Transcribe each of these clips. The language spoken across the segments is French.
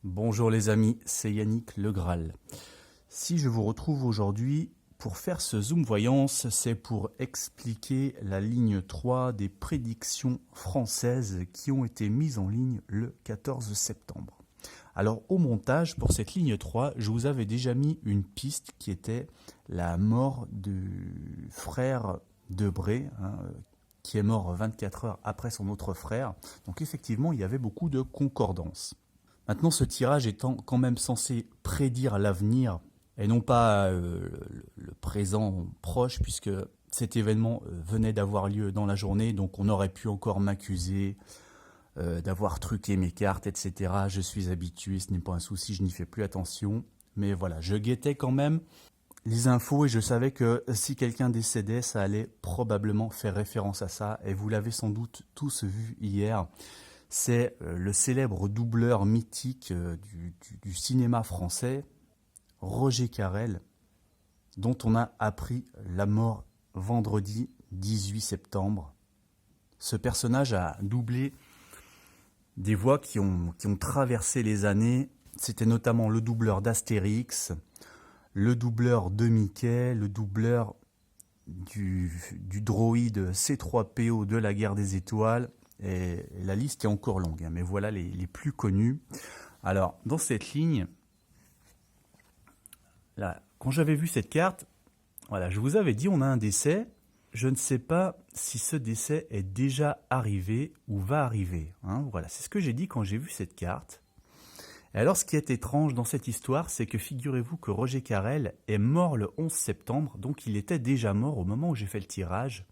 Bonjour les amis, c'est Yannick Le Graal. Si je vous retrouve aujourd'hui pour faire ce zoom voyance, c'est pour expliquer la ligne 3 des prédictions françaises qui ont été mises en ligne le 14 septembre. Alors au montage, pour cette ligne 3, je vous avais déjà mis une piste qui était la mort du frère Debré, qui est mort 24 heures après son autre frère. Donc effectivement, il y avait beaucoup de concordance. Maintenant, ce tirage étant quand même censé prédire l'avenir et non pas le présent proche, puisque cet événement venait d'avoir lieu dans la journée, donc on aurait pu encore m'accuser d'avoir truqué mes cartes, etc. Je suis habitué, ce n'est pas un souci, je n'y fais plus attention. Mais voilà, je guettais quand même les infos et je savais que si quelqu'un décédait, ça allait probablement faire référence à ça. Et vous l'avez sans doute tous vu hier. C'est le célèbre doubleur mythique du cinéma français, Roger Carrel, dont on a appris la mort vendredi 18 septembre. Ce personnage a doublé des voix qui ont traversé les années. C'était notamment le doubleur d'Astérix, le doubleur de Mickey, le doubleur du droïde C3PO de la Guerre des Étoiles. Et la liste est encore longue, mais voilà les plus connus. Alors, dans cette ligne, là, quand j'avais vu cette carte, voilà, je vous avais dit, on a un décès. Je ne sais pas si ce décès est déjà arrivé ou va arriver. Voilà, c'est ce que j'ai dit quand j'ai vu cette carte. Et alors, ce qui est étrange dans cette histoire, c'est que figurez-vous que Roger Carrel est mort le 11 septembre, donc il était déjà mort au moment où j'ai fait le tirage.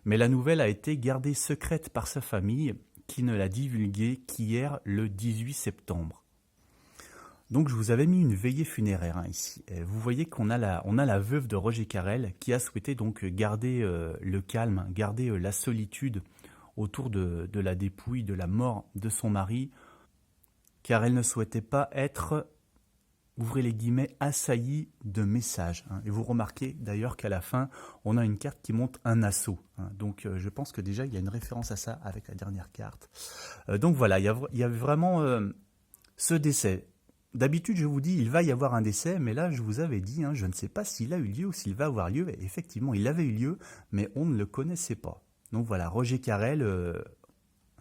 Mais la nouvelle a été gardée secrète par sa famille, qui ne l'a divulguée qu'hier, le 18 septembre. Donc je vous avais mis une veillée funéraire ici. Et vous voyez qu'on a la veuve de Roger Carrel qui a souhaité donc garder le calme, garder la solitude autour de la dépouille, de la mort de son mari, car elle ne souhaitait pas être, ouvrez les guillemets, assaillie de messages. Et vous remarquez d'ailleurs qu'à la fin, on a une carte qui montre un assaut. Donc je pense que déjà il y a une référence à ça avec la dernière carte. Donc voilà, il y a vraiment ce décès. D'habitude, je vous dis, il va y avoir un décès, mais là, je vous avais dit, je ne sais pas s'il a eu lieu ou s'il va avoir lieu. Et effectivement, il avait eu lieu, mais on ne le connaissait pas. Donc voilà, Roger Carrel,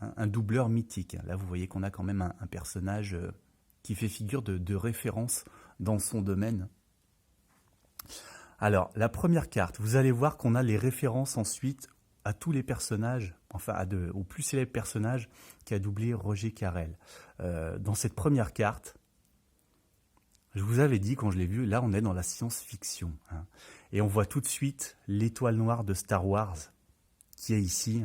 un doubleur mythique. Là, vous voyez qu'on a quand même un personnage qui fait figure de référence dans son domaine. Alors, la première carte, vous allez voir qu'on a les références ensuite à tous les personnages, enfin aux plus célèbres personnages qu'a doublé Roger Carrel. Dans cette première carte, je vous avais dit quand je l'ai vu, là on est dans la science-fiction. Et on voit tout de suite l'étoile noire de Star Wars qui est ici.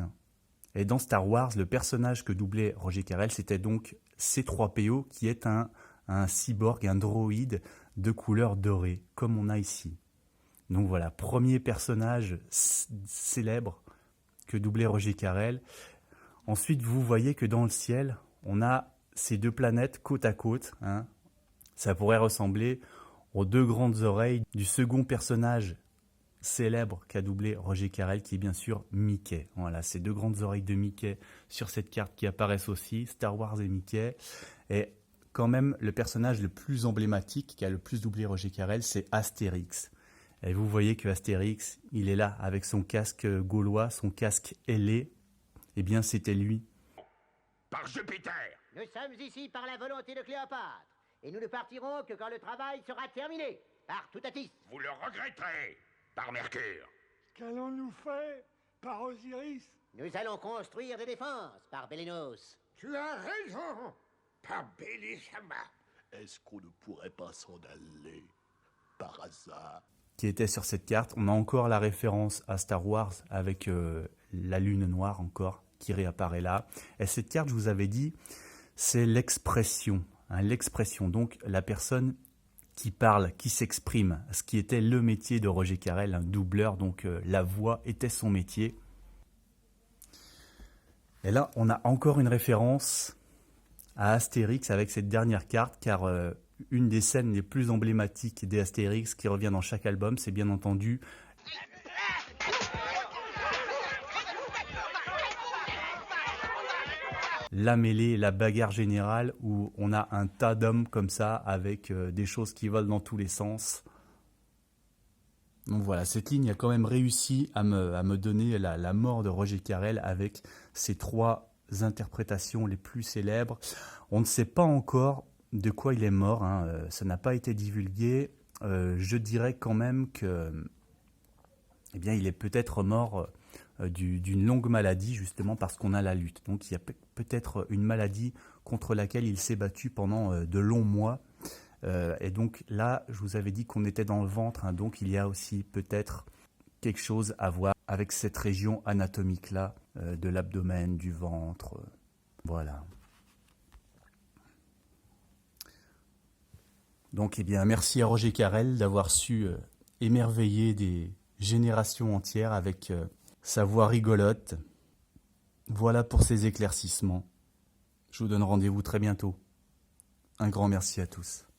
Et dans Star Wars, le personnage que doublait Roger Carrel, c'était donc C3PO qui est un cyborg, un droïde de couleur dorée, comme on a ici. Donc voilà, premier personnage célèbre que doublait Roger Carrel. Ensuite, vous voyez que dans le ciel, on a ces deux planètes côte à côte. Ça pourrait ressembler aux deux grandes oreilles du second personnage célèbre qu'a doublé Roger Carrel, qui est bien sûr Mickey. Voilà, ces deux grandes oreilles de Mickey sur cette carte qui apparaissent aussi, Star Wars et Mickey. Et quand même, le personnage le plus emblématique qui a le plus doublé Roger Carrel, c'est Astérix. Et vous voyez que Astérix, il est là avec son casque gaulois, son casque ailé. Eh bien, c'était lui. Par Jupiter! Nous sommes ici par la volonté de Cléopâtre, et nous ne partirons que quand le travail sera terminé, par Toutatis. Vous le regretterez, par Mercure. Qu'allons-nous faire par Osiris? Nous allons construire des défenses, par Bélénos. Tu as raison, par Bélishama. Est-ce qu'on ne pourrait pas s'en aller par hasard? Qui était sur cette carte. On a encore la référence à Star Wars avec la lune noire encore qui réapparaît là. Et cette carte, je vous avais dit, c'est l'expression. L'expression, donc la personne qui parle, qui s'exprime, ce qui était le métier de Roger Carrel, un doubleur, donc la voix était son métier. Et là, on a encore une référence à Astérix avec cette dernière carte, car une des scènes les plus emblématiques des Astérix qui revient dans chaque album, c'est bien entendu la mêlée, la bagarre générale, où on a un tas d'hommes comme ça, avec des choses qui volent dans tous les sens. Donc voilà, cette ligne a quand même réussi à me donner la mort de Roger Carrel avec ses 3 interprétations les plus célèbres. On ne sait pas encore de quoi il est mort, hein, ça n'a pas été divulgué. Je dirais quand même que, eh bien, il est peut-être mort d'une longue maladie, justement parce qu'on a la lutte. Donc il y a peut-être une maladie contre laquelle il s'est battu pendant de longs mois. Et donc là, je vous avais dit qu'on était dans le ventre, hein, donc il y a aussi peut-être quelque chose à voir avec cette région anatomique-là, de l'abdomen, du ventre, voilà. Donc eh bien, merci à Roger Carrel d'avoir su émerveiller des générations entières avec sa voix rigolote. Voilà pour ces éclaircissements. Je vous donne rendez-vous très bientôt. Un grand merci à tous.